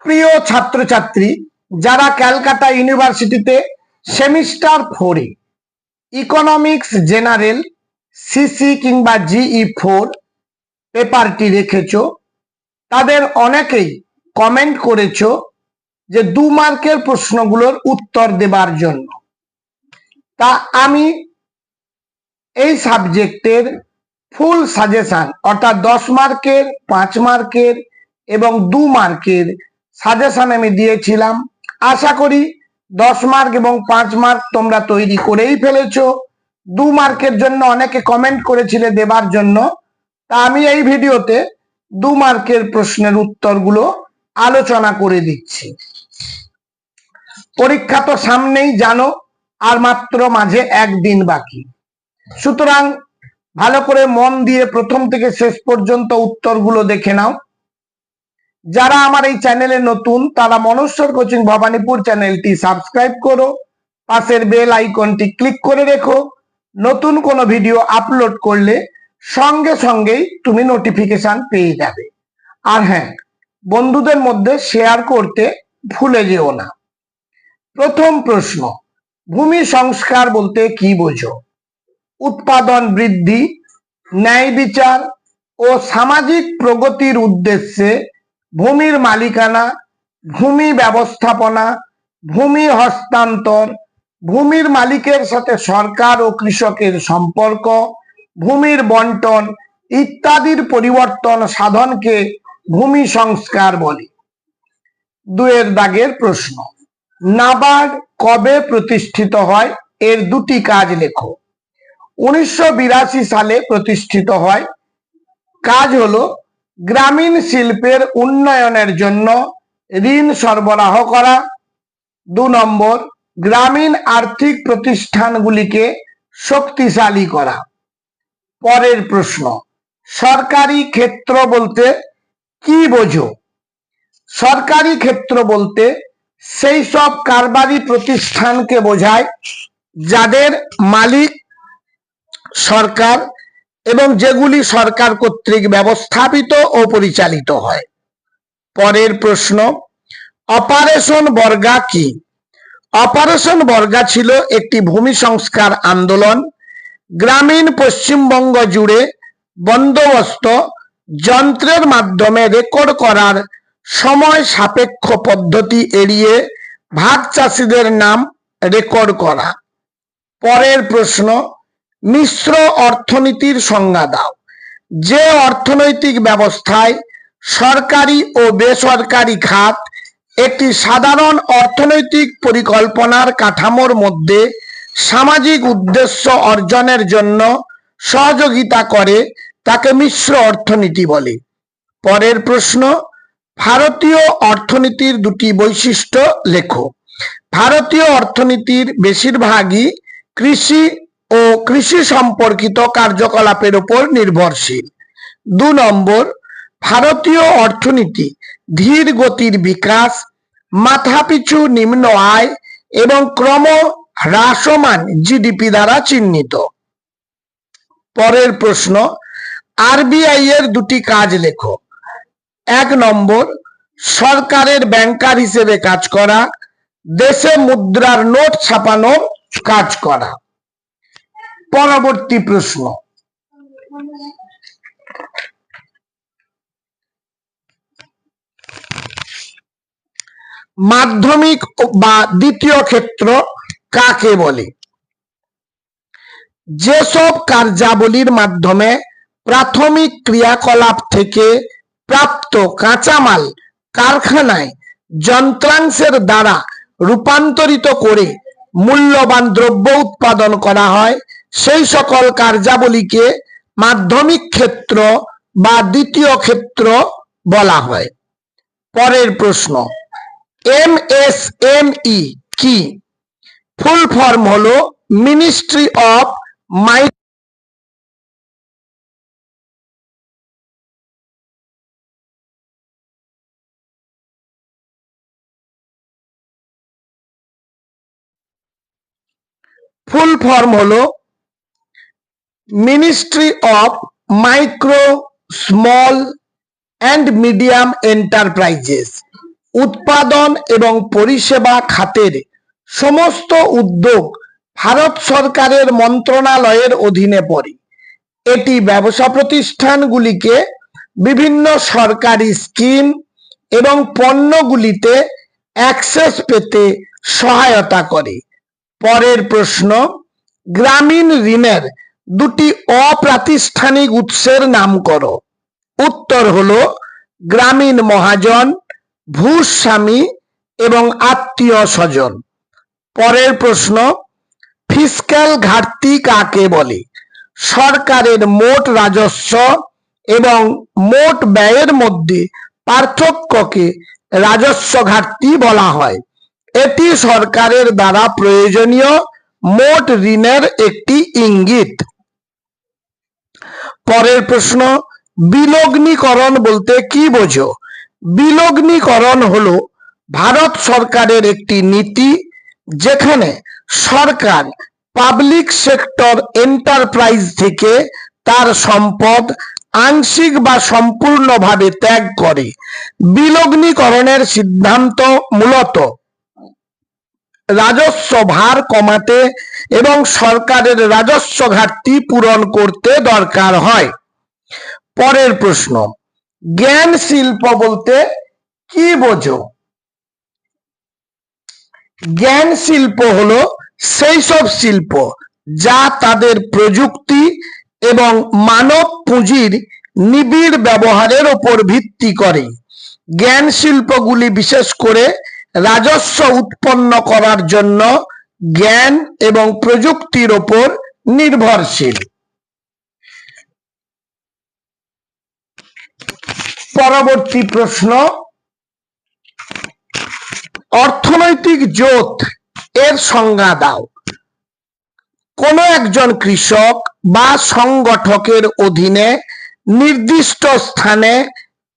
প্রিয় ছাত্রছাত্রী, যারা ক্যালকাটা ইউনিভার্সিটিতে সেমিস্টার 4-এ ইকোনমিক্স জেনারেল সিসি কিংবা জিই 4 পেপারটি রেখেছ, তাদের অনেকেই কমেন্ট করেছ যে 2 মার্কের প্রশ্নগুলোর উত্তর দেবার জন্য। তা আমি এই সাবজেক্টের ফুল সাজেশন অর্থাৎ 10 মার্কের, 5 মার্কের এবং 2 মার্কের সাজেশন আমি দিয়েছিলাম। আশা করি 10 মার্ক এবং 5 মার্ক তোমরা তৈরি করেই ফেলেছো। 2 মার্কের জন্য অনেকে কমেন্ট করেছিলে দেবার জন্য, তা আমি এই ভিডিওতে 2 মার্কের প্রশ্নের উত্তরগুলো আলোচনা করে দিচ্ছি। পরীক্ষা তো সামনেই জানো, আর মাত্র মাঝে একদিন বাকি। সুতরাং ভালো করে মন দিয়ে প্রথম থেকে শেষ পর্যন্ত উত্তরগুলো দেখে নাও। যারা আমার এই চ্যানেলে নতুন, তারা মনস্বর কোচিং ভবানীপুর চ্যানেলটি সাবস্ক্রাইব করো, পাশের বেল আইকনটি ক্লিক করে রেখো। নতুন কোনো ভিডিও আপলোড করলে সঙ্গে সঙ্গেই তুমি নোটিফিকেশন পেয়ে যাবে। আর হ্যাঁ, বন্ধুদের মধ্যে শেয়ার করতে ভুলে যেও না। প্রথম প্রশ্ন, ভূমি সংস্কার বলতে কি বোঝো? উৎপাদন বৃদ্ধি, ন্যায় বিচার ও সামাজিক প্রগতির উদ্দেশ্যে ভূমির মালিকানা, ভূমি ব্যবস্থাপনা, ভূমি হস্তান্তর, ভূমির মালিকের সাথে সরকার ও কৃষকের সম্পর্ক, ভূমির বন্টন ইত্যাদির পরিবর্তন সাধনকে ভূমি সংস্কার বলে। 2 দাগের প্রশ্ন, নাবার্ড কবে প্রতিষ্ঠিত হয়? এর 2টি কাজ লেখো। 1982 সালে প্রতিষ্ঠিত হয়। কাজ হলো গ্রামীণ শিল্পের উন্নয়নের জন্য ঋণ সরবরাহ করা। 2 নম্বর, গ্রামীণ আর্থিক প্রতিষ্ঠানগুলিকে শক্তিশালী করা। পরের প্রশ্ন, সরকারি ক্ষেত্র বলতে কি বোঝো? সরকারি ক্ষেত্র বলতে সেই সব কারবারি প্রতিষ্ঠানকে বোঝায় যাদের মালিক সরকার এবং যেগুলি সরকার কর্তৃক ব্যবস্থাপিত ও পরিচালিত হয়। পরের প্রশ্ন, অপারেশন বর্গা কি? অপারেশন বর্গা ছিল একটি ভূমি সংস্কার আন্দোলন। গ্রামীণ পশ্চিমবঙ্গ জুড়ে বন্দোবস্ত যন্ত্রের মাধ্যমে রেকর্ড করার সময় সাপেক্ষ পদ্ধতি এড়িয়ে ভাগ চাষিদের নাম রেকর্ড করা। পরের প্রশ্ন, মিশ্র অর্থনীতির সংজ্ঞা দাও। যে অর্থনৈতিক ব্যবস্থায় সরকারি ও বেসরকারি খাত একটি সাধারণ অর্থনৈতিক পরিকল্পনার কাঠামোর মধ্যে সামাজিক উদ্দেশ্য অর্জনের জন্য সহযোগিতা করে তাকে মিশ্র অর্থনীতি বলে। পরের প্রশ্ন, ভারতীয় অর্থনীতির 2টি বৈশিষ্ট্য লেখো। ভারতীয় অর্থনীতির বেশিরভাগই কৃষি ও কৃষি সম্পর্কিত কার্যকলাপের উপর নির্ভরশীল। 2 নম্বর, ভারতীয় অর্থনীতি ধীর গতির বিকাশ, মাথাপিছু নিম্ন আয় এবং ক্রম হ্রাসমান জিডিপি দ্বারা চিহ্নিত। পরের প্রশ্ন, আরবিআই এর 2টি কাজ লেখো। 1 নম্বর, সরকারের ব্যাংকার হিসেবে কাজ করা, দেশে মুদ্রার নোট ছাপানোর কাজ করা। পরবর্তী প্রশ্ন, মাধ্যমিক বা দ্বিতীয় ক্ষেত্র কাকে বলে? যেসব কার্যাবলীর মাধ্যমে প্রাথমিক ক্রিয়াকলাপ থেকে প্রাপ্ত কাঁচামাল কারখানায় যন্ত্রাংশের দ্বারা রূপান্তরিত করে মূল্যবান দ্রব্য উৎপাদন করা হয়, সেই সকল কার্যাবলীকে মাধ্যমিক ক্ষেত্র বা দ্বিতীয় ক্ষেত্র বলা হয়। পরের প্রশ্ন, MSME কি? ফুল ফর্ম হলো ministry of ministry of micro, small and medium enterprises. উৎপাদন এবং পরিষেবা খাতের সমস্ত উদ্যোগ ভারত সরকারের মন্ত্রণালয়ের অধীনে পড়ে। এটি ব্যবসা প্রতিষ্ঠানগুলিকে বিভিন্ন সরকারি স্কিম এবং পণ্যগুলিতে অ্যাক্সেস পেতে সহায়তা করে। পরের প্রশ্ন, গ্রামীণ ঋণের দুটি অপ্রাতিষ্ঠানিক উৎসের নাম করো। উত্তর হলো গ্রামীণ মহাজন, ভূস্বামী এবং আত্মীয় স্বজন। পরের প্রশ্ন, ফিসক্যাল ঘাটতি কাকে বলে? সরকারের মোট রাজস্ব এবং মোট ব্যয়ের মধ্যে পার্থক্যকে রাজস্ব ঘাটতি বলা হয়। এটি সরকারের দ্বারা প্রয়োজনীয় মোট ঋণের একটি ইঙ্গিত। পরের প্রশ্ন, বিলগ্নীকরণ বলতে কি বোঝো? বিলগ্নীকরণ হলো ভারত সরকারের একটি নীতি যেখানে সরকার পাবলিক সেক্টর এন্টারপ্রাইজ থেকে তার সম্পদ আংশিক বা সম্পূর্ণভাবে ত্যাগ করে। বিলগ্নীকরণের সিদ্ধান্ত মূলত রাজস্ব ভার কমাতে এবং সরকারের রাজস্ব ঘাটতি পূরণ করতে দরকার হয়। পরের প্রশ্ন, জ্ঞান শিল্প বলতে কি বোঝো? জ্ঞান শিল্প হলো সেই সব শিল্প যা তাদের প্রযুক্তি এবং মানব পুঁজির নিবিড় ব্যবহারের উপর ভিত্তি করে। জ্ঞান শিল্পগুলি বিশেষ করে রাজস্ব উৎপন্ন করার জন্য জ্ঞান এবং প্রযুক্তির উপর নির্ভরশীল। পরবর্তী প্রশ্ন, অর্থনৈতিক জোট এর সংজ্ঞা দাও। কোন একজন কৃষক বা সংগঠকের অধীনে নির্দিষ্ট স্থানে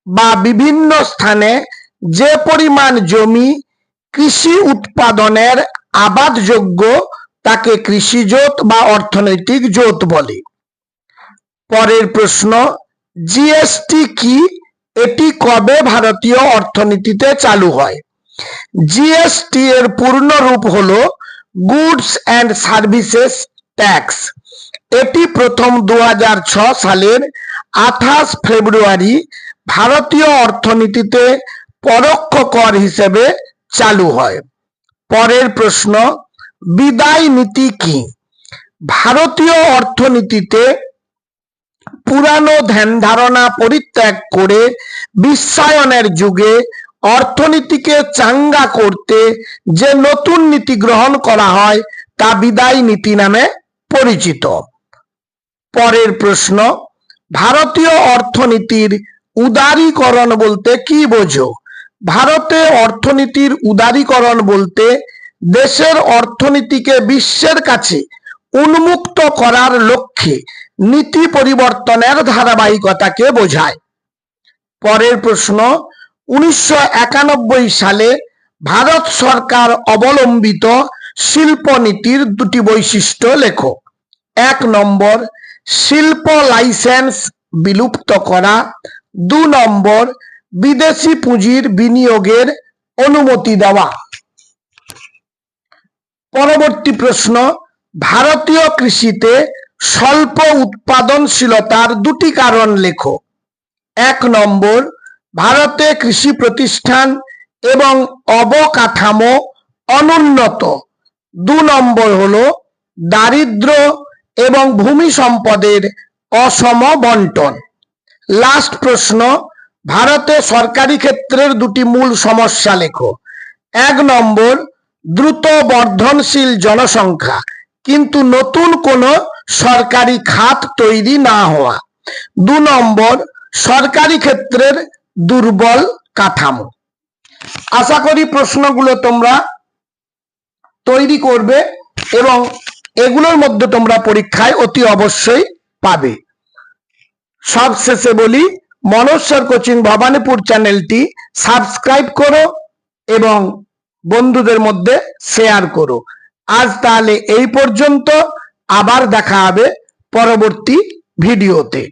বা বিভিন্ন স্থানে যে পরিমাণ জমি কৃষি উৎপাদনের আবাদযোগ্য তাকে কৃষি জোট বা অর্থনৈতিক জোট বলে। পরের প্রশ্ন, জিএসটি কি? এটি কবে ভারতীয় অর্থনীতিতে চালু হয়? জিএসটি এর পূর্ণ রূপ হলো গুডস অ্যান্ড সার্ভিসেস ট্যাক্স। এটি প্রথম 2006 সালের 28 ফেব্রুয়ারি ভারতীয় অর্থনীতিতে পরোক্ষ কর হিসেবে চালু হয়। পরের প্রশ্ন, বিদায় নীতি কি? ভারতীয় অর্থনীতিতে পুরানো ধ্যান ধারণা পরিত্যাগ করে বিশ্বায়নের যুগে অর্থনীতিকে চাঙ্গা করতে যে নতুন নীতি গ্রহণ করা হয় তা বিদায় নীতি নামে পরিচিত। পরের প্রশ্ন, ভারতীয় অর্থনীতির উদারীকরণ বলতে কি বোঝো? ভারতে অর্থনীতির উদারীকরণ বলতে দেশের অর্থনীতিকে বিশ্বের কাছে উন্মুক্ত করার লক্ষ্যে নীতি পরিবর্তনের ধারাবাহিকতাকে বোঝায়। পরের প্রশ্ন, 1991 সালে ভারত সরকার অবলম্বিত শিল্পনীতির দুটি বৈশিষ্ট্য লেখো। 1 নম্বর, শিল্প লাইসেন্স বিলুপ্ত করা। 2 নম্বর, বিদেশি পুঁজির বিনিয়োগের অনুমতি দেওয়া। পরবর্তী প্রশ্ন, ভারতীয় কৃষিতে স্বল্প উৎপাদনশীলতার দুটি কারণ লেখো। 1 নম্বর, ভারতে কৃষি প্রতিষ্ঠান এবং অবকাঠামো অনুন্নত। 2 নম্বর হলো দারিদ্র্য এবং ভূমি সম্পদের অসম বন্টন। লাস্ট প্রশ্ন, ভারতে সরকারি ক্ষেত্রের দুটি মূল সমস্যা লেখো। 1 নম্বর, দ্রুত বর্ধনশীল জনসংখ্যা কিন্তু নতুন কোনো সরকারি খাত তৈরি না হওয়া। 2 নম্বর, সরকারি ক্ষেত্রের দুর্বল কাঠামো। আশা করি প্রশ্নগুলো তোমরা তৈরি করবে এবং এগুলোর মধ্যে তোমরা পরীক্ষায় অতি অবশ্যই পাবে। সবশেষে বলি, মনোজ স্যার কোচিং ভবানীপুর চ্যানেলটি সাবস্ক্রাইব করো এবং বন্ধুদের মধ্যে শেয়ার করো। আজ তাহলে এই পর্যন্ত, আবার দেখা হবে পরবর্তী ভিডিওতে।